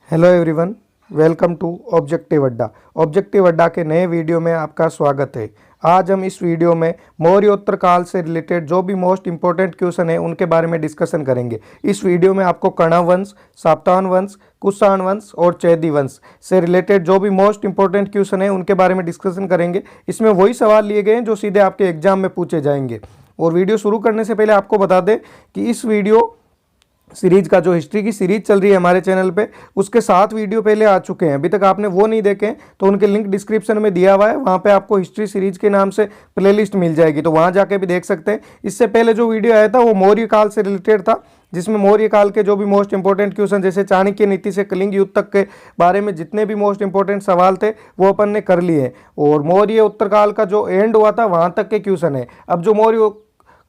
Hello everyone, welcome to objective Adda. Objective Adda के नए video में आपका स्वागत है। आज हम इस वीडियो में मौर्योत्तर काल से रिलेटेड जो भी मोस्ट इंपॉर्टेंट क्वेश्चन है उनके बारे में डिस्कशन करेंगे। इस वीडियो में आपको कण्व वंश, सातवाहन वंश, कुषाण वंश और चैदी वंश से रिलेटेड जो भी मोस्ट इंपॉर्टेंट क्वेश्चन है उनके बारे में डिस्कशन करेंगे। इसमें वही सवाल लिए गए हैं जो सीधे आपके एग्जाम में पूछे जाएंगे। और वीडियो शुरू करने से पहले आपको बता दें कि इस वीडियो सीरीज का जो हिस्ट्री की सीरीज चल रही है हमारे चैनल पे, उसके 7 वीडियो पहले आ चुके हैं। अभी तक आपने वो नहीं देखे तो उनके लिंक डिस्क्रिप्शन में दिया हुआ है, वहाँ पे आपको हिस्ट्री सीरीज के नाम से प्लेलिस्ट मिल जाएगी, तो वहाँ जाके भी देख सकते हैं। इससे पहले जो वीडियो आया था वो मौर्य काल से रिलेटेड था, जिसमें मौर्य काल के जो भी मोस्ट इंपॉर्टेंट क्वेश्चन जैसे चाणक्य नीति से कलिंग युद्ध तक के बारे में जितने भी मोस्ट इंपॉर्टेंट सवाल थे वो अपन ने कर लिए। और मौर्य उत्तर काल का जो एंड हुआ था वहाँ तक के क्वेश्चन है। अब जो मौर्य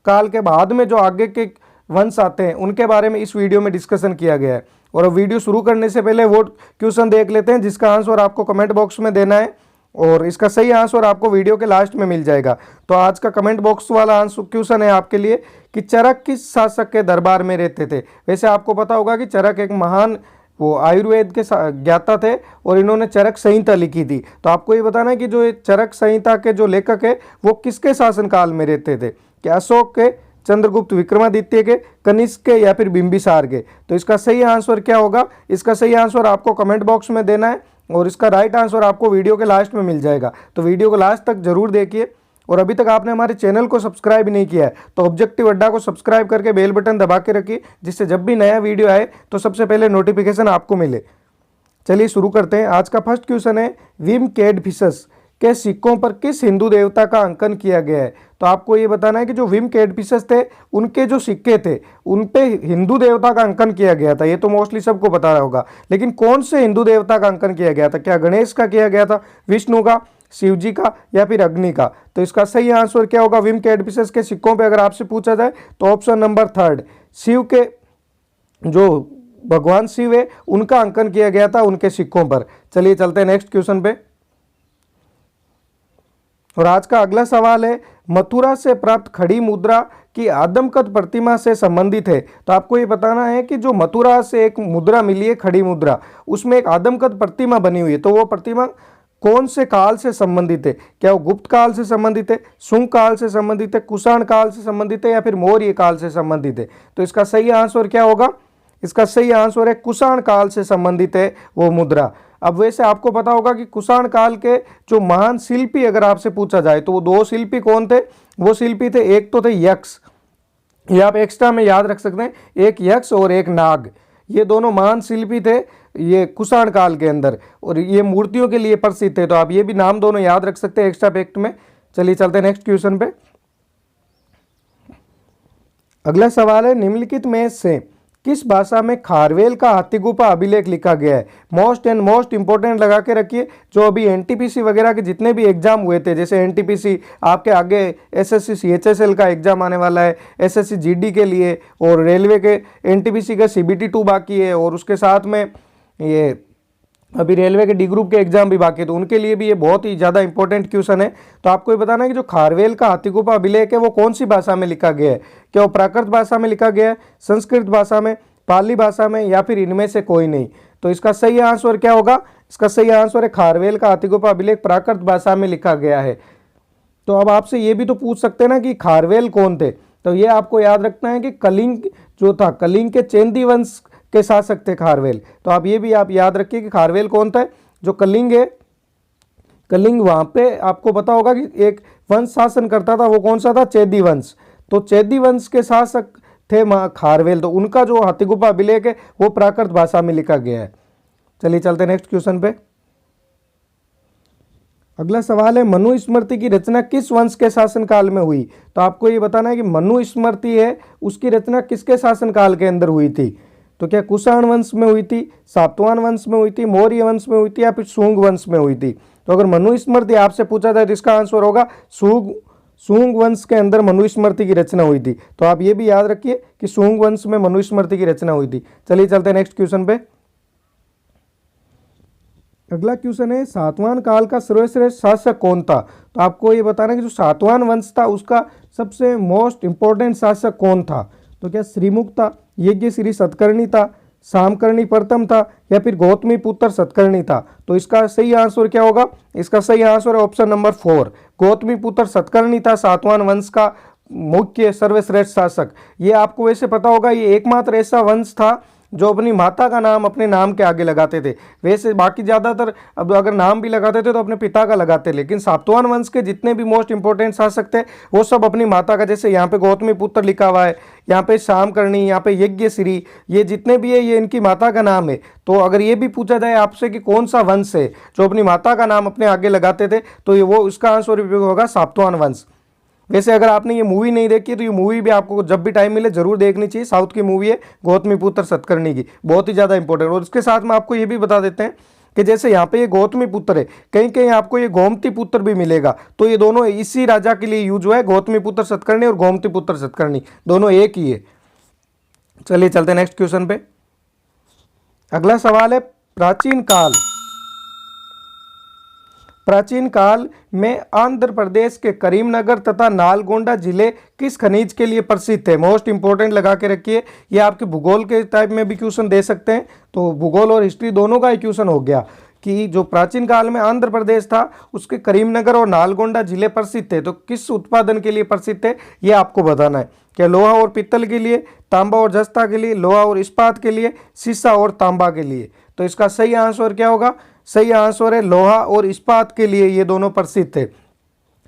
काल के बाद में जो आगे के वंश आते हैं उनके बारे में इस वीडियो में डिस्कशन किया गया है। और अब वीडियो शुरू करने से पहले वो क्वेश्चन देख लेते हैं जिसका आंसर आपको कमेंट बॉक्स में देना है, और इसका सही आंसर आपको वीडियो के लास्ट में मिल जाएगा। तो आज का कमेंट बॉक्स वाला आंसर क्वेश्चन है आपके लिए कि चरक किस शासक के दरबार में रहते थे। वैसे आपको पता होगा कि चरक एक महान वो आयुर्वेद के ज्ञाता थे और इन्होंने चरक संहिता लिखी थी। तो आपको ये बताना है कि जो चरक संहिता के जो लेखक है वो किसके शासनकाल में रहते थे, क्या अशोक के, चंद्रगुप्त विक्रमादित्य के, कनिष्क के या फिर बिंबिसार के। तो इसका सही आंसर क्या होगा, इसका सही आंसर आपको कमेंट बॉक्स में देना है और इसका राइट आंसर आपको वीडियो के लास्ट में मिल जाएगा। तो वीडियो को लास्ट तक जरूर देखिए। और अभी तक आपने हमारे चैनल को सब्सक्राइब नहीं किया है तो ऑब्जेक्टिव अड्डा को सब्सक्राइब करके बेल बटन दबा के रखिए, जिससे जब भी नया वीडियो आए तो सबसे पहले नोटिफिकेशन आपको मिले। चलिए शुरू करते हैं। आज का फर्स्ट क्वेश्चन है, विम कैडफिशस के सिक्कों पर किस हिंदू देवता का अंकन किया गया है। तो आपको ये बताना है कि जो विम कैडफिशस थे उनके जो सिक्के थे उन पे हिंदू देवता का अंकन किया गया था। ये तो मोस्टली सबको पता होगा, लेकिन कौन से हिंदू देवता का अंकन किया गया था? क्या गणेश का किया गया था, विष्णु का, शिव जी का या फिर अग्नि का? तो इसका सही आंसर क्या होगा? विम कैडफिशस के सिक्कों पर अगर आपसे पूछा जाए तो ऑप्शन नंबर 3 शिव के जो भगवान शिव है उनका अंकन किया गया था उनके सिक्कों पर। चलिए चलते हैं नेक्स्ट क्वेश्चन पे। और आज का अगला सवाल है, मथुरा से प्राप्त खड़ी मुद्रा की आदमकद प्रतिमा से संबंधित है। तो आपको ये बताना है कि जो मथुरा से एक मुद्रा मिली है, खड़ी मुद्रा, उसमें एक आदमकद प्रतिमा बनी हुई है, तो वो प्रतिमा कौन से काल से संबंधित है? क्या वो गुप्त काल से संबंधित है, शुंग काल से संबंधित है, कुषाण काल से संबंधित है या फिर मौर्य काल से संबंधित है? तो इसका सही आंसर क्या होगा? इसका सही आंसर है कुषाण काल से संबंधित है वो मुद्रा। अब वैसे आपको पता होगा कि कुषाण काल के जो महान शिल्पी अगर आपसे पूछा जाए तो वो 2 शिल्पी कौन थे? वो शिल्पी थे, एक तो थे यक्ष, ये आप एक्स्ट्रा में याद रख सकते हैं, एक यक्ष और एक नाग। ये दोनों महान शिल्पी थे ये कुषाण काल के अंदर, और ये मूर्तियों के लिए प्रसिद्ध थे। तो आप ये भी नाम दोनों याद रख सकते हैं एक्स्ट्रा फैक्ट में। चलिए चलते हैं नेक्स्ट क्वेश्चन पे। अगला सवाल है, निम्नलिखित में से किस भाषा में खारवेल का हाथीगुफा अभिलेख लिखा गया है? मोस्ट इंपॉर्टेंट लगा के रखिए। जो अभी एनटीपीसी वगैरह के जितने भी एग्जाम हुए थे, जैसे एनटीपीसी आपके आगे एसएससी सीएचएसएल का एग्जाम आने वाला है, एसएससी जीडी के लिए, और रेलवे के एनटीपीसी का सीबीटी 2 बाकी है, और उसके साथ में ये अभी रेलवे के डी ग्रुप के एग्जाम भी बाकी है, तो उनके लिए भी ये बहुत ही ज़्यादा इंपॉर्टेंट क्वेश्चन है। तो आपको ये बताना है कि जो खारवेल का हाथीगुफा अभिलेख है वो कौन सी भाषा में लिखा गया है? क्या वो प्राकृत भाषा में लिखा गया है, संस्कृत भाषा में, पाली भाषा में, या फिर इनमें से कोई नहीं? तो इसका सही आंसर क्या होगा? इसका सही आंसर है खारवेल का हाथीगुफा अभिलेख प्राकृत भाषा में लिखा गया है। तो अब आपसे ये भी तो पूछ सकते हैं ना कि खारवेल कौन थे? तो ये आपको याद रखना है कि कलिंग जो था, कलिंग के चैंदी वंश के शासक थे खारवेल। तो आप ये भी आप याद रखिए कि खारवेल कौन था। जो कलिंग है, कलिंग वहां पे आपको पता होगा कि एक वंश शासन करता था, वो कौन सा था? चैदी वंश। तो चैदी वंश के शासक थे खारवेल, तो उनका जो हाथीगुफा अभिलेख है वो प्राकृत भाषा में लिखा गया है। चलिए चलते हैं नेक्स्ट क्वेश्चन पे। अगला सवाल है, मनु स्मृति की रचना किस वंश के शासनकाल में हुई? तो आपको ये बताना है कि मनु स्मृति है उसकी रचना किसके शासनकाल के अंदर हुई थी? तो क्या कुषाण वंश में हुई थी, सातवाहन वंश में हुई थी, मौर्य वंश में हुई थी, या फिर शुंग वंश में हुई थी? तो अगर मनु स्मृति आपसे पूछा जाए तो इसका आंसर होगा शुंग वंश के अंदर मनु स्मृति की रचना हुई थी। तो आप ये भी याद रखिए कि शुंग वंश में मनु स्मृति की रचना हुई थी। चलिए चलते हैं नेक्स्ट क्वेश्चन पे। अगला क्वेश्चन है, सातवाहन काल का सर्वश्रेष्ठ शासक कौन था? तो आपको ये बताना है कि जो सातवाहन वंश था उसका सबसे मोस्ट इंपॉर्टेंट शासक कौन था? तो क्या श्रीमुख था, यज्ञ श्री सतकर्णी था, सामकर्णी प्रथम था या फिर गौतमी पुत्र सतकर्णी था? तो इसका सही आंसर क्या होगा? इसका सही आंसर है ऑप्शन नंबर 4, गौतमी पुत्र सतकर्णी था सातवाहन वंश का मुख्य सर्वश्रेष्ठ शासक। ये आपको वैसे पता होगा, ये एकमात्र ऐसा वंश था जो अपनी माता का नाम अपने नाम के आगे लगाते थे। वैसे बाकी ज़्यादातर अब अगर नाम भी लगाते थे तो अपने पिता का लगाते, लेकिन सातवाहन वंश के जितने भी मोस्ट इंपोर्टेंट शासक थे वो सब अपनी माता का, जैसे यहाँ पे गौतमी पुत्र लिखा हुआ है, यहाँ पे सामकर्णी, यहाँ पे यज्ञश्री, ये जितने भी है ये इनकी माता का नाम है। तो अगर ये भी पूछा जाए आपसे कि कौन सा वंश है जो अपनी माता का नाम अपने आगे लगाते थे, तो ये वो इसका आंसर होगा सातवाहन वंश। वैसे अगर आपने ये मूवी नहीं देखी है तो ये मूवी भी आपको जब भी टाइम मिले जरूर देखनी चाहिए। साउथ की मूवी है गौतमी पुत्र सतकर्णी की, बहुत ही ज़्यादा इंपॉर्टेंट। और इसके साथ में आपको ये भी बता देते हैं कि जैसे यहाँ पे ये गौतमी पुत्र है, कहीं कहीं आपको ये गोमती पुत्र भी मिलेगा, तो ये दोनों इसी राजा के लिए यूज हुआ है। गौतमी पुत्र सतकर्णी और गोमती पुत्र सतकर्णी दोनों एक ही है। चलिए चलते हैं नेक्स्ट क्वेश्चन पे। अगला सवाल है, प्राचीन काल में आंध्र प्रदेश के करीमनगर तथा नालगोंडा जिले किस खनिज के लिए प्रसिद्ध थे? मोस्ट इंपोर्टेंट लगा के रखिए, ये आपके भूगोल के टाइप में भी क्वेश्चन दे सकते हैं, तो भूगोल और हिस्ट्री दोनों का ही क्वेश्चन हो गया कि जो प्राचीन काल में आंध्र प्रदेश था उसके करीमनगर और नालगोंडा जिले प्रसिद्ध थे, तो किस उत्पादन के लिए प्रसिद्ध थे ये आपको बताना है। क्या लोहा और पित्तल के लिए, तांबा और जस्ता के लिए, लोहा और इस्पात के लिए, शीशा और तांबा के लिए? तो इसका सही आंसर क्या होगा? सही आंसर है लोहा और इस्पात के लिए ये दोनों प्रसिद्ध थे।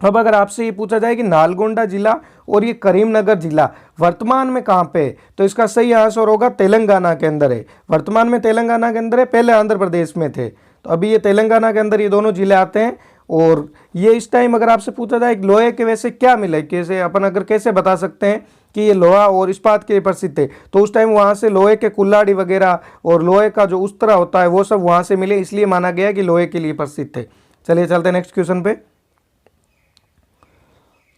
अब अगर आपसे ये पूछा जाए कि नालगोंडा जिला और ये करीमनगर जिला वर्तमान में कहाँ पे है, तो इसका सही आंसर होगा तेलंगाना के अंदर है। वर्तमान में तेलंगाना के अंदर है, पहले आंध्र प्रदेश में थे, तो अभी ये तेलंगाना के अंदर ये दोनों जिले आते हैं। और ये इस टाइम अगर आपसे पूछा जाए लोहे के वैसे क्या मिले, कैसे अपन अगर कैसे बता सकते हैं कि ये लोहा और इस्पात के लिए प्रसिद्ध थे, तो उस टाइम वहाँ से लोहे के कुल्हाड़ी वगैरह और लोहे का जो उस्तरा होता है वो सब वहाँ से मिले, इसलिए माना गया कि लोहे के लिए प्रसिद्ध थे। चलिए चलते हैं नेक्स्ट क्वेश्चन पे।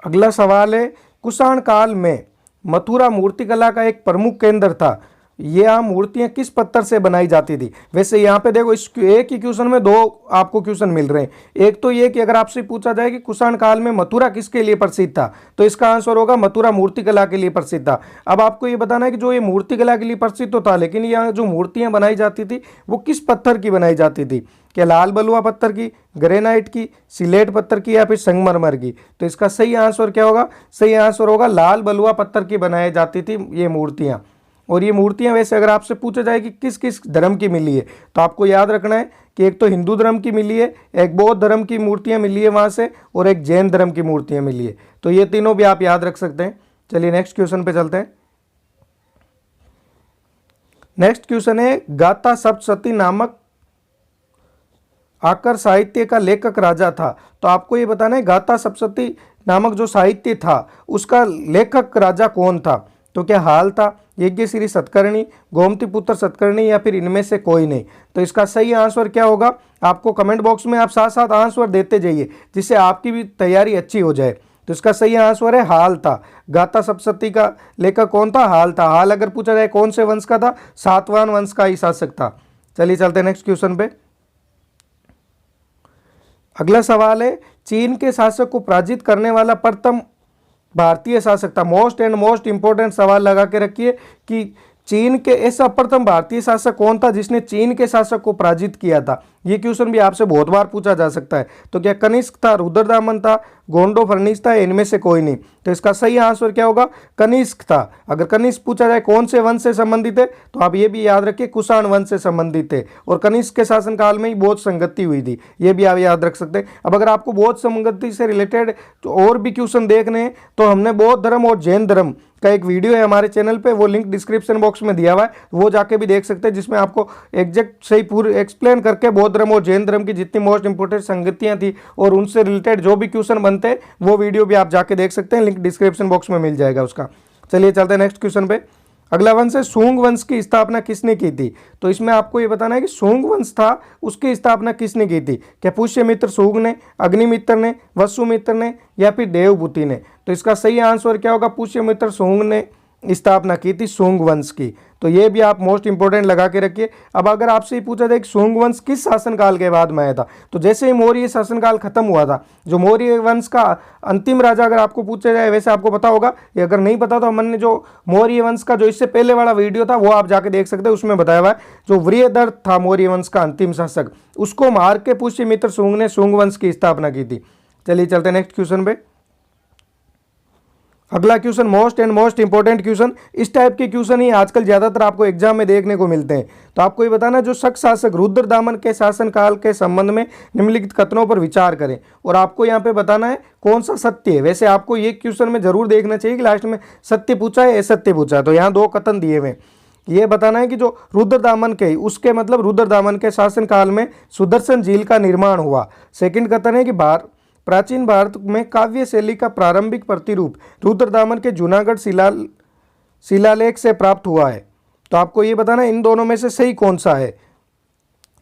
अगला सवाल है, कुषाण काल में मथुरा मूर्तिकला का एक प्रमुख केंद्र था, यह मूर्तियां किस पत्थर से बनाई जाती थी? वैसे यहाँ पे देखो इस एक ही क्वेश्चन में दो आपको क्वेश्चन मिल रहे हैं। एक तो ये कि अगर आपसे पूछा जाए कि कुषाण काल में मथुरा किसके लिए प्रसिद्ध था, तो इसका आंसर होगा मथुरा मूर्तिकला के लिए प्रसिद्ध था। अब आपको ये बताना है कि जो ये मूर्तिकला के लिए प्रसिद्ध तो था, लेकिन यहाँ जो मूर्तियां बनाई जाती थी वो किस पत्थर की बनाई जाती थी? क्या लाल बलुआ पत्थर की, ग्रेनाइट की, सिलेट पत्थर की या फिर संगमरमर की? तो इसका सही आंसर क्या होगा? सही आंसर होगा लाल बलुआ पत्थर की बनाई जाती थी ये मूर्तियां। और ये मूर्तियां वैसे अगर आपसे पूछा जाए कि किस किस धर्म की मिली है, तो आपको याद रखना है कि एक तो हिंदू धर्म की मिली है, एक बौद्ध धर्म की मूर्तियां मिली है वहां से, और एक जैन धर्म की मूर्तियां मिली है। तो ये तीनों भी आप याद रख सकते हैं। चलिए नेक्स्ट क्वेश्चन पे चलते हैं। नेक्स्ट क्वेश्चन है, गाथा सप्तशती नामक आकर साहित्य का लेखक राजा था। तो आपको ये बताना है गाथा सप्तशती नामक जो साहित्य था उसका लेखक राजा कौन था? तो क्या हाल था, यज्ञश्री सतकर्णी, गोमती पुत्र सतकर्णी या फिर इनमें से कोई नहीं? तो इसका सही आंसर क्या होगा? आपको कमेंट बॉक्स में आप साथ साथ आंसर देते जाइए जिससे आपकी भी तैयारी अच्छी हो जाए। तो इसका सही आंसर है हाल था। गाथा सप्तशती का लेखक कौन था? हाल था। हाल अगर पूछा जाए कौन से वंश का था? सातवाहन वंश का ही शासक था। चलिए चलते हैं नेक्स्ट क्वेश्चन पे। अगला सवाल है, चीन के शासक को पराजित करने वाला प्रथम भारतीय शासक था। मोस्ट इंपोर्टेंट सवाल लगा के रखिए कि चीन के ऐसा प्रथम भारतीय शासक कौन था जिसने चीन के शासक को पराजित किया था? ये क्वेश्चन भी आपसे बहुत बार पूछा जा सकता है। तो क्या कनिष्क था, रुद्रदामन था, गोंडो फर्निस था, इनमें से कोई नहीं? तो इसका सही आंसर क्या होगा? कनिष्क था। अगर कनिष्क पूछा जाए कौन से वंश से संबंधित है, तो आप ये भी याद रखिए कुषाण वंश से संबंधित है, और कनिष्क के शासनकाल में ही बौद्ध संगति हुई थी, ये भी आप याद रख सकते हैं। अब अगर आपको बौद्ध संगति से रिलेटेड तो और भी क्वेश्चन देखने हैं तो हमने बौद्ध धर्म और जैन धर्म का एक वीडियो है हमारे चैनल पे, वो लिंक डिस्क्रिप्शन बॉक्स में दिया हुआ है, वो जाके भी देख सकते हैं, जिसमें आपको एग्जैक्ट सही पूरी एक्सप्लेन करके बौद्ध धर्म और जैन धर्म की जितनी मोस्ट इंपोर्टेंट संगतियां थी और उनसे रिलेटेड जो भी क्वेश्चन बनते हैं वो वीडियो भी आप जाके देख सकते हैं, लिंक डिस्क्रिप्शन बॉक्स में मिल जाएगा उसका। चलिए चलते हैं नेक्स्ट क्वेश्चन पे। अगला वंश है, सूंग वंश की स्थापना किसने की थी? तो इसमें आपको ये बताना है कि सूंग वंश था उसकी स्थापना किसने की थी? क्या पुष्यमित्र सूंग ने, अग्निमित्र ने, वसुमित्र ने या फिर देवभूति ने? तो इसका सही आंसर क्या होगा? पुष्यमित्र सूंग ने स्थापना की थी सुंग वंश की। तो ये भी आप मोस्ट इंपोर्टेंट लगा के रखिए। अब अगर आपसे ये पूछा जाए कि सुंग वंश किस शासनकाल के बाद में आया था, तो जैसे ही मौर्य शासनकाल खत्म हुआ था, जो मौर्य वंश का अंतिम राजा अगर आपको पूछा जाए, वैसे आपको पता होगा, ये अगर नहीं पता तो हमने जो मौर्य वंश का जो इससे पहले वाला वीडियो था वो आप जाके देख सकते हैं, उसमें बताया हुआ है। जो वृहदर्थ था मौर्य वंश का अंतिम शासक, उसको मार के पुष्यमित्र सुंग ने सुंग वंश की स्थापना की थी। चलिए चलते हैं नेक्स्ट क्वेश्चन पे। अगला question most and most important question, इस टाइप के क्वेश्चन ही आजकल ज्यादातर आपको एग्जाम में देखने को मिलते हैं। तो आपको ये बताना, जो शक शासक रुद्रदामन के शासनकाल के संबंध में निम्नलिखित कथनों पर विचार करें, और आपको यहाँ पे बताना है कौन सा सत्य है। वैसे आपको ये क्वेश्चन में जरूर देखना चाहिए कि लास्ट में सत्य पूछा है असत्य पूछा है। तो यहाँ दो कथन दिए हुए, ये बताना है कि जो रुद्रदामन के, उसके मतलब रुद्रदामन के शासनकाल में सुदर्शन झील का निर्माण हुआ। सेकंड कथन है कि प्राचीन भारत में काव्य शैली का प्रारंभिक प्रतिरूप रुद्रदामन के जूनागढ़ शिलालेख से प्राप्त हुआ है। तो आपको ये बताना है इन दोनों में से सही कौन सा है।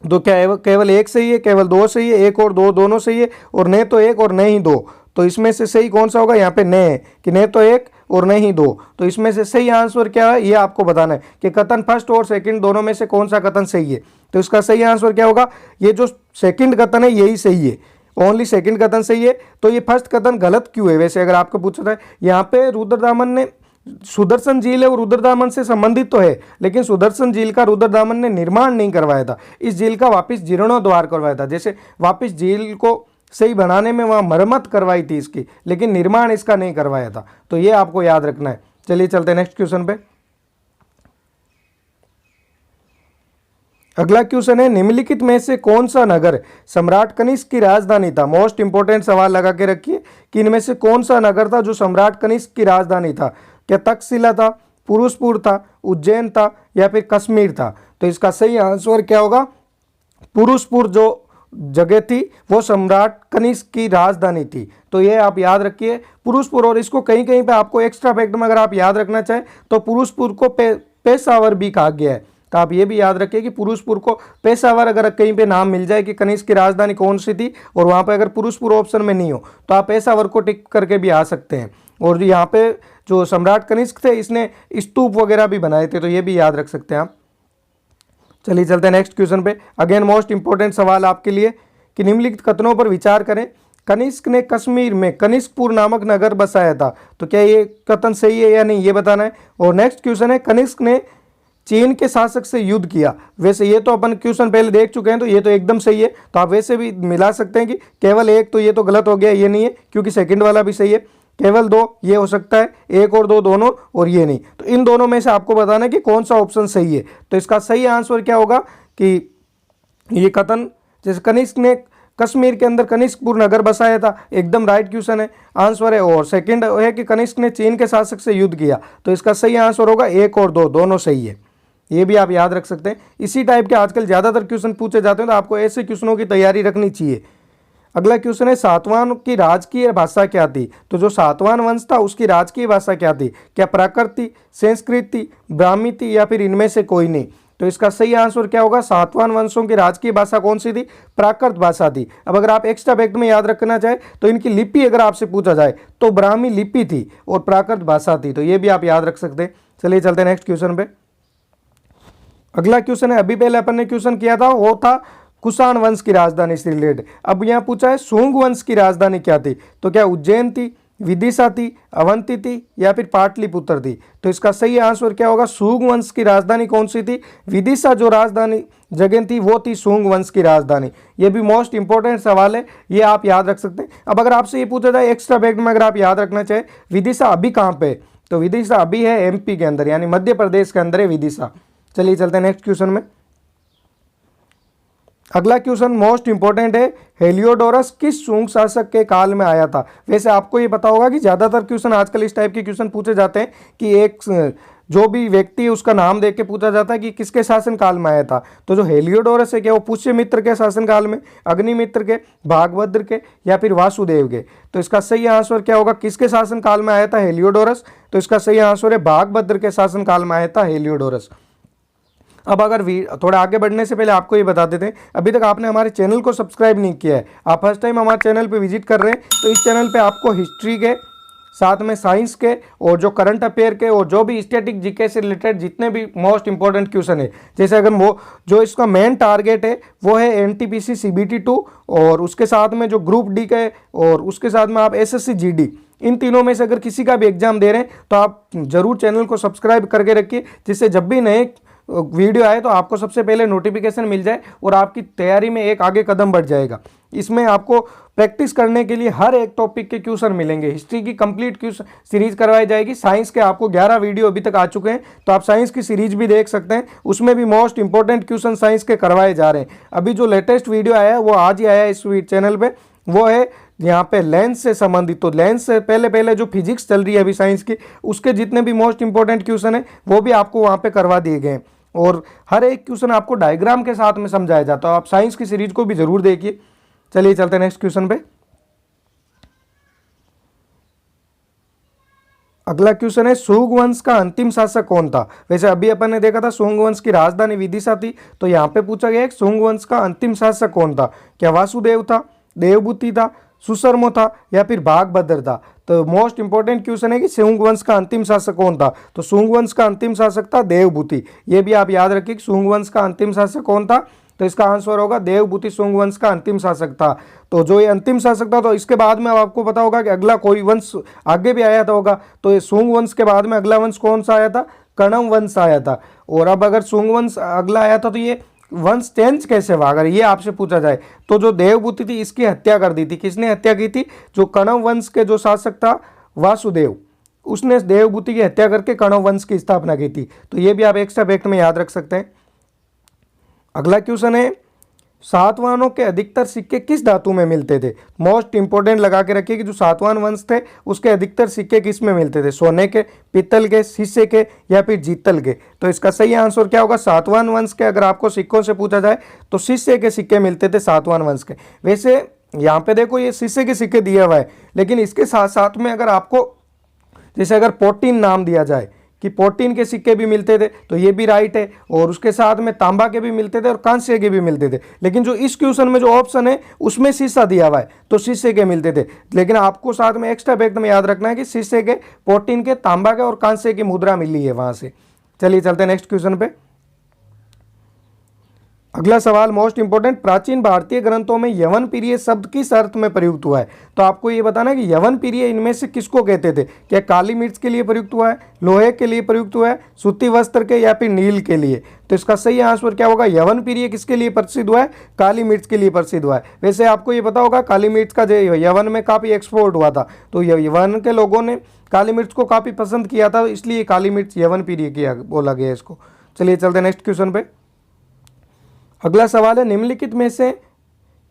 तो क्या केवल एक सही है, केवल दो सही है, एक और दो, दोनों सही है, और न तो एक और न ही दो। तो इसमें से सही कौन सा होगा, यहाँ पे न है कि न तो एक और न ही दो। तो इसमें से सही आंसर क्या है, ये आपको बताना है कि कथन फर्स्ट और सेकंड दोनों में से कौन सा कथन सही है। तो इसका सही आंसर क्या होगा, ये जो सेकंड कथन है यही सही है, ओनली सेकंड कथन सही है। तो ये फर्स्ट कथन गलत क्यों है, वैसे अगर आपको पूछा जाए, यहाँ पे रुद्रदामन ने, सुदर्शन झील है वो रुद्रदामन से संबंधित तो है, लेकिन सुदर्शन झील का रुद्रदामन ने निर्माण नहीं करवाया था। इस झील का वापस जीर्णोद्धार करवाया था, जैसे वापस झील को सही बनाने में वहाँ मरम्मत करवाई थी इसकी, लेकिन निर्माण इसका नहीं करवाया था। तो ये आपको याद रखना है। चलिए चलते हैं नेक्स्ट क्वेश्चन पे। अगला क्वेश्चन है, निम्नलिखित में से कौन सा नगर सम्राट कनिष्क की राजधानी था। मोस्ट इंपोर्टेंट सवाल लगा के रखिए कि इनमें से कौन सा नगर था जो सम्राट कनिष्क की राजधानी था। क्या तक्षशिला था, पुरुषपुर था, उज्जैन था, या फिर कश्मीर था। तो इसका सही आंसर क्या होगा, पुरुषपुर जो जगह थी वो सम्राट कनिष्क की राजधानी थी। तो ये आप याद रखिए पुरुषपुर। और इसको कहीं कहीं पे आपको एक्स्ट्रा फैक्ट में अगर आप याद रखना चाहें तो पुरुषपुर को पेशावर भी कहा गया है। तो आप ये भी याद रखिए कि पुरुषपुर को पेशावर अगर कहीं पे नाम मिल जाए कि कनिष्क की राजधानी कौन सी थी, और वहाँ पे अगर पुरुषपुर ऑप्शन में नहीं हो तो आप पेशावर को टिक करके भी आ सकते हैं। और यहाँ पे जो सम्राट कनिष्क थे इसने स्तूप वगैरह भी बनाए थे, तो ये भी याद रख सकते हैं आप। चलिए चलते हैं नेक्स्ट क्वेश्चन पे। अगेन मोस्ट इंपॉर्टेंट सवाल आपके लिए कि निम्नलिखित कथनों पर विचार करें। कनिष्क ने कश्मीर में कनिष्कपुर नामक नगर बसाया था। तो क्या ये कथन सही है या नहीं, ये बताना है। और नेक्स्ट क्वेश्चन है, कनिष्क ने चीन के शासक से युद्ध किया। वैसे ये तो अपन क्वेश्चन पहले देख चुके हैं, तो ये तो एकदम सही है। तो आप वैसे भी मिला सकते हैं कि केवल एक, तो ये तो गलत हो गया, ये नहीं है, क्योंकि सेकंड वाला भी सही है। केवल दो ये हो सकता है, एक और दो दोनों, और ये नहीं। तो इन दोनों में से आपको बताना है कि कौन सा ऑप्शन सही है। तो इसका सही आंसर क्या होगा कि ये कथन, जैसे कनिष्क ने कश्मीर के अंदर कनिष्कपुर नगर बसाया था, एकदम राइट क्वेश्चन है, आंसर है। और सेकंड है कि कनिष्क ने चीन के शासक से युद्ध किया। तो इसका सही आंसर होगा एक और दो, दोनों सही है। ये भी आप याद रख सकते हैं। इसी टाइप के आजकल ज़्यादातर क्वेश्चन पूछे जाते हैं, तो आपको ऐसे क्वेश्चनों की तैयारी रखनी चाहिए। अगला क्वेश्चन है, सातवाहन की राजकीय भाषा क्या थी। तो जो सातवाहन वंश था उसकी राजकीय भाषा क्या थी। क्या प्राकृत थी, संस्कृत थी, ब्राह्मी थी, या फिर इनमें से कोई नहीं। तो इसका सही आंसर क्या होगा, सातवाहन वंशों की राजकीय भाषा कौन सी थी, प्राकृत भाषा थी। अब अगर आप एक्स्ट्रा फैक्ट में याद रखना चाहे तो इनकी लिपि अगर आपसे पूछा जाए तो ब्राह्मी लिपि थी और प्राकृत भाषा थी। तो ये भी आप याद रख सकते हैं। चलिए चलते हैं नेक्स्ट क्वेश्चन पे। अगला क्वेश्चन है, अभी पहले अपन ने क्वेश्चन किया था वो था कुषाण वंश की राजधानी से रिलेटेड। अब यहाँ पूछा है सुंग वंश की राजधानी क्या थी। तो क्या उज्जैन थी, विदिशा थी, अवंती थी, या फिर पाटलिपुत्र थी। तो इसका सही आंसर क्या होगा, सुंग वंश की राजधानी कौन सी थी, विदिशा जो राजधानी जगह थी वो थी सुंग वंश की राजधानी। ये भी मोस्ट इंपॉर्टेंट सवाल है, ये आप याद रख सकते हैं। अब अगर आपसे ये पूछा जाए एक्स्ट्रा फैक्ट में, अगर आप याद रखना चाहे विदिशा अभी कहाँ पे, तो विदिशा अभी है एमपी के अंदर, यानी मध्य प्रदेश के अंदर है विदिशा। चलिए चलते हैं नेक्स्ट क्वेश्चन में। अगला क्वेश्चन मोस्ट इंपॉर्टेंट है, हेलियोडोरस किस सुंग शासक के काल में आया था। वैसे आपको ये पता होगा कि ज्यादातर क्वेश्चन आजकल इस टाइप के क्वेश्चन पूछे जाते हैं कि एक जो भी व्यक्ति है उसका नाम देख के पूछा जाता है कि किसके शासन काल में आया था। तो जो हेलियोडोरस है क्या वो पुष्यमित्र के शासन काल में, अग्निमित्र के, भागभद्र के, या फिर वासुदेव के। तो इसका सही आंसर क्या होगा, किसके शासन काल में आया था हेलियोडोरस। तो इसका सही आंसर है भागभद्र के शासन काल में आया था हेलियोडोरस। अब अगर थोड़ा आगे बढ़ने से पहले आपको ये बता देते हैं, अभी तक आपने हमारे चैनल को सब्सक्राइब नहीं किया है, आप फर्स्ट टाइम हमारे चैनल पे विजिट कर रहे हैं, तो इस चैनल पे आपको हिस्ट्री के साथ में साइंस के और जो करंट अफेयर के और जो भी स्टैटिक जीके से रिलेटेड जितने भी मोस्ट इंपॉर्टेंट क्वेश्चन है, जैसे अगर वो जो इसका मेन टारगेट है वो है एनटीपीसी सीबीटी 2 और उसके साथ में जो ग्रुप डी का है और उसके साथ में आप एसएससी जीडी, इन तीनों में से अगर किसी का भी एग्जाम दे रहे हैं तो आप जरूर चैनल को सब्सक्राइब करके रखिए, जिससे जब भी नए वीडियो आए तो आपको सबसे पहले नोटिफिकेशन मिल जाए और आपकी तैयारी में एक आगे कदम बढ़ जाएगा। इसमें आपको प्रैक्टिस करने के लिए हर एक टॉपिक के क्वेश्चन मिलेंगे। हिस्ट्री की कंप्लीट क्वेश्चन सीरीज करवाई जाएगी। साइंस के आपको 11 वीडियो अभी तक आ चुके हैं, तो आप साइंस की सीरीज भी देख सकते हैं, उसमें भी मोस्ट इंपॉर्टेंट क्वेश्चन साइंस के करवाए जा रहे हैं। अभी जो लेटेस्ट वीडियो आया है वो आज ही आया है इस चैनल पे, वो है यहाँ पे लेंस से संबंधित। तो लेंस से पहले जो फिजिक्स चल रही है अभी साइंस की, उसके जितने भी मोस्ट इंपॉर्टेंट क्वेश्चन है वो भी आपको वहाँ पे करवा दिए गए हैं और हर एक क्वेश्चन आपको डायग्राम के साथ में समझाया जाता है। आप साइंस की सीरीज को भी जरूर देखिए। चलिए चलते हैं नेक्स्ट क्वेश्चन पे। अगला क्वेश्चन है सुंग वंश का अंतिम शासक कौन था। वैसे अभी अपन ने देखा था सुंग वंश की राजधानी विदिशा थी, तो यहाँ पे पूछा गया है सुंग वंश का अंतिम शासक कौन था। क्या वासुदेव था, देवभूति था, सुशर्मा था या फिर बाघभद्र था। तो मोस्ट इंपॉर्टेंट क्वेश्चन है कि सुंग वंश का अंतिम शासक कौन था। तो सुंग वंश का अंतिम शासक था देवभूति। ये भी आप याद रखिए कि सुंग वंश का अंतिम शासक कौन था, तो इसका आंसर होगा देवभूति सुंग वंश का अंतिम शासक था। तो जो ये अंतिम शासक था, तो इसके बाद में अब आपको पता होगा कि अगला कोई वंश आगे भी आया था होगा। तो ये सुंग वंश के बाद में अगला वंश कौन सा आया था, कणव वंश आया था। और अब अगर सुंग वंश अगला आया था तो ये वंश चेंज कैसे हुआ, अगर ये आपसे पूछा जाए तो जो देवभूति थी इसकी हत्या कर दी थी। किसने हत्या की थी, जो कणव वंश के जो शासक था वासुदेव, उसने देवभूति की हत्या करके कणव वंश की स्थापना की थी। तो ये भी आप एक्स्ट्रा फैक्ट में याद रख सकते हैं। अगला क्वेश्चन है सातवाहनों के अधिकतर सिक्के किस धातु में मिलते थे। मोस्ट इंपोर्टेंट लगा के रखिए कि जो सातवाहन वंश थे उसके अधिकतर सिक्के किस में मिलते थे, सोने के, पीतल के, शीशे के या फिर जीतल के। तो इसका सही आंसर क्या होगा, सातवाहन वंश के अगर आपको सिक्कों से पूछा जाए तो शीशे के सिक्के मिलते थे सातवाहन वंश के। वैसे यहाँ पे देखो ये शीशे के सिक्के दिया हुआ है, लेकिन इसके साथ साथ में अगर आपको जैसे अगर 14 नाम दिया जाए कि 14 के सिक्के भी मिलते थे तो ये भी राइट है, और उसके साथ में तांबा के भी मिलते थे और कांस्य के भी मिलते थे। लेकिन जो इस क्वेश्चन में जो ऑप्शन है उसमें शीशा दिया हुआ है तो शीशे के मिलते थे। लेकिन आपको साथ में एक्स्ट्रा फैक्ट में याद रखना है कि शीशे के, 14 के, तांबा के और कांस्य की मुद्रा मिली है वहां से। चलिए चलते हैं नेक्स्ट क्वेश्चन पे। अगला सवाल मोस्ट इंपोर्टेंट, प्राचीन भारतीय ग्रंथों में यवन पीरियड शब्द किस अर्थ में प्रयुक्त हुआ है। तो आपको ये बताना है कि यवन पीरियड इनमें से किसको कहते थे। क्या काली मिर्च के लिए प्रयुक्त हुआ है, लोहे के लिए प्रयुक्त हुआ है, सूती वस्त्र के या फिर नील के लिए। तो इसका सही आंसर क्या होगा, यवन पीरियड किसके लिए प्रसिद्ध हुआ है, काली मिर्च के लिए प्रसिद्ध हुआ है। वैसे आपको ये पता होगा काली मिर्च का जो यवन में काफ़ी एक्सपोर्ट हुआ था, तो यवन के लोगों ने काली मिर्च को काफ़ी पसंद किया था, इसलिए काली मिर्च यवन पीरियड किया बोला गया इसको। चलिए चलते हैं नेक्स्ट क्वेश्चन पे। अगला सवाल है निम्नलिखित में से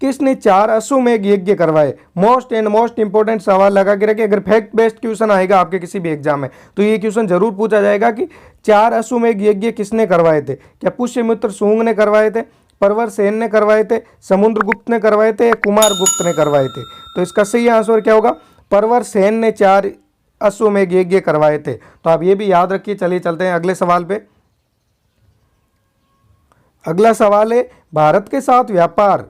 किसने 4 अश्वमेध यज्ञ करवाए। मोस्ट इंपोर्टेंट सवाल लगा के रखिए। अगर फैक्ट बेस्ड क्वेश्चन आएगा आपके किसी भी एग्जाम में तो ये क्वेश्चन जरूर पूछा जाएगा कि 4 अश्वमेध यज्ञ किसने करवाए थे। क्या पुष्यमित्र शुंग ने करवाए थे, परवर सेन ने करवाए थे, समुद्रगुप्त ने करवाए थे या कुमारगुप्त ने करवाए थे। तो इसका सही आंसर क्या होगा, परवर सेन ने 4 अश्वमेध यज्ञ करवाए थे। तो आप ये भी याद रखिए। चलिए चलते हैं अगले सवाल पे। अगला सवाल है भारत के साथ व्यापार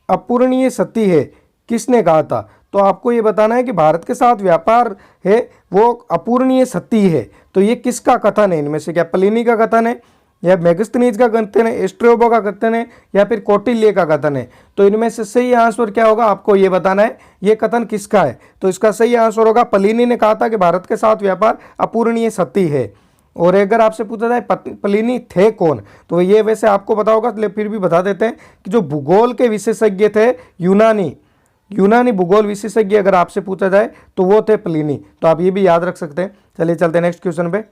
अपूरणीय सत्य है, किसने कहा था। तो आपको ये बताना है कि भारत के साथ व्यापार है वो अपूरणीय सत्य है, तो ये किसका कथन है इनमें से। क्या प्लिनी का कथन है या मेगस्थनीज का कथन है, स्ट्रैबो का कथन है या फिर कौटिल्य का कथन है। तो इनमें से सही आंसर क्या होगा, आपको ये बताना है ये कथन किसका है। तो इसका सही आंसर होगा प्लिनी ने कहा था कि भारत के साथ व्यापार अपूरणीय सत्य है। और अगर आपसे पूछा जाए प्लिनी थे कौन, तो ये वैसे आपको पता होगा, फिर भी बता देते हैं कि जो भूगोल के विशेषज्ञ थे यूनानी भूगोल विशेषज्ञ अगर आपसे पूछा जाए तो वो थे प्लिनी। तो आप ये भी याद रख सकते हैं। चलिए चलते हैं नेक्स्ट क्वेश्चन पे।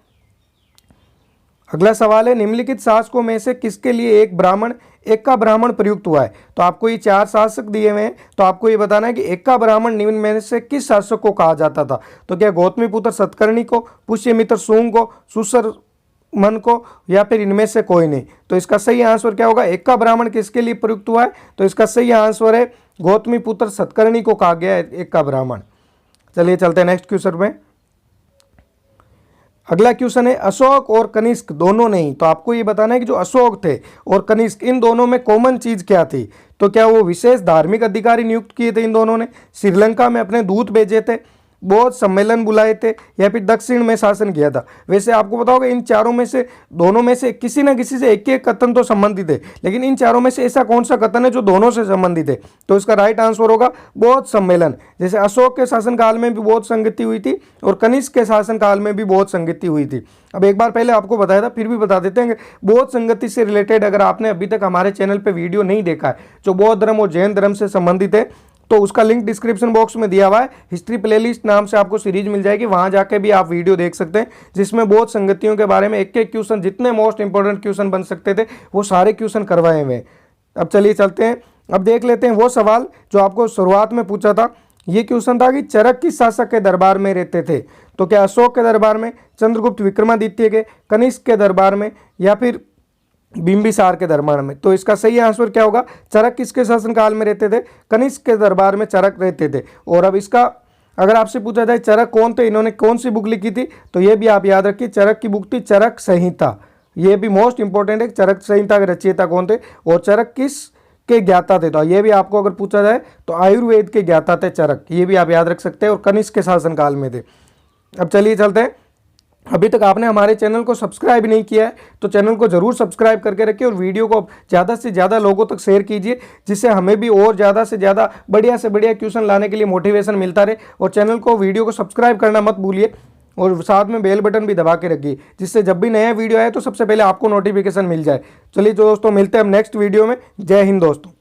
अगला सवाल है निम्नलिखित शासकों में से किसके लिए एक का ब्राह्मण प्रयुक्त हुआ है। तो आपको ये 4 शासक दिए हुए हैं, तो आपको ये बताना है कि एक का ब्राह्मण निम्न में से किस शासक को कहा जाता था। तो क्या गौतमीपुत्र सतकर्णी को, पुष्यमित्र शुंग को, सुशर्मन को या फिर इनमें से कोई नहीं। तो इसका सही आंसर क्या होगा, एक का ब्राह्मण किसके लिए प्रयुक्त हुआ है। तो इसका सही आंसर है गौतमीपुत्र सतकर्णी को कहा गया है एक का ब्राह्मण। चलिए चलते हैं नेक्स्ट क्वेश्चन में। अगला क्वेश्चन है अशोक और कनिष्क दोनों नहीं। तो आपको ये बताना है कि जो अशोक थे और कनिष्क इन दोनों में कॉमन चीज क्या थी। तो क्या वो विशेष धार्मिक अधिकारी नियुक्त किए थे इन दोनों ने, श्रीलंका में अपने दूत भेजे थे, बहुत सम्मेलन बुलाए थे या फिर दक्षिण में शासन किया था। वैसे आपको पता होगा इन चारों में से दोनों में से किसी न किसी से एक एक कथन तो संबंधित है, लेकिन इन चारों में से ऐसा कौन सा कथन है जो दोनों से संबंधित है? तो इसका राइट आंसर होगा बौद्ध सम्मेलन। जैसे अशोक के शासनकाल में भी बौद्ध संगति हुई थी और कनिष्क के शासनकाल में भी बौद्ध संगति हुई थी। अब एक बार पहले आपको बताया था, फिर भी बता देते हैं। बौद्ध संगति से रिलेटेड अगर आपने अभी तक हमारे चैनल पे वीडियो नहीं देखा है जो बौद्ध धर्म और जैन धर्म से संबंधित है, तो उसका लिंक डिस्क्रिप्शन बॉक्स में दिया हुआ है। हिस्ट्री प्लेलिस्ट नाम से आपको सीरीज मिल जाएगी, वहां जाके भी आप वीडियो देख सकते हैं, जिसमें बौद्ध संगतियों के बारे में एक एक क्वेश्चन, जितने मोस्ट इंपॉर्टेंट क्वेश्चन बन सकते थे वो सारे क्वेश्चन करवाए हुए हैं। अब चलिए चलते हैं, अब देख लेते हैं वो सवाल जो आपको शुरुआत में पूछा था। ये क्वेश्चन था कि चरक किस शासक के दरबार में रहते थे? तो क्या अशोक के दरबार में, चंद्रगुप्त विक्रमादित्य के, कनिष्क के दरबार में या फिर बिंबिसार के दरबार में? तो इसका सही आंसर क्या होगा? चरक किसके शासनकाल में रहते थे? कनिष्क के दरबार में चरक रहते थे। और अब इसका अगर आपसे पूछा जाए चरक कौन थे, इन्होंने कौन सी बुक लिखी थी, तो ये भी आप याद रखिए, चरक की बुक थी चरक संहिता। ये भी मोस्ट इंपॉर्टेंट है, चरक संहिता के रचयिता कौन थे और चरक किस के ज्ञाता थे? तो ये भी आपको अगर पूछा जाए तो आयुर्वेद के ज्ञाता थे चरक, ये भी आप याद रख सकते हैं, और कनिष्क के शासनकाल में थे। अब चलिए चलते हैं, अभी तक आपने हमारे चैनल को सब्सक्राइब नहीं किया है तो चैनल को जरूर सब्सक्राइब करके रखिए और वीडियो को ज़्यादा से ज़्यादा लोगों तक शेयर कीजिए, जिससे हमें भी और ज़्यादा से ज़्यादा बढ़िया से बढ़िया क्वेश्चन लाने के लिए मोटिवेशन मिलता रहे। और चैनल को, वीडियो को सब्सक्राइब करना मत भूलिए और साथ में बेल बटन भी दबा के रखिए, जिससे जब भी नया वीडियो आए तो सबसे पहले आपको नोटिफिकेशन मिल जाए। चलिए दोस्तों, मिलते हैं हम नेक्स्ट वीडियो में। जय हिंद दोस्तों।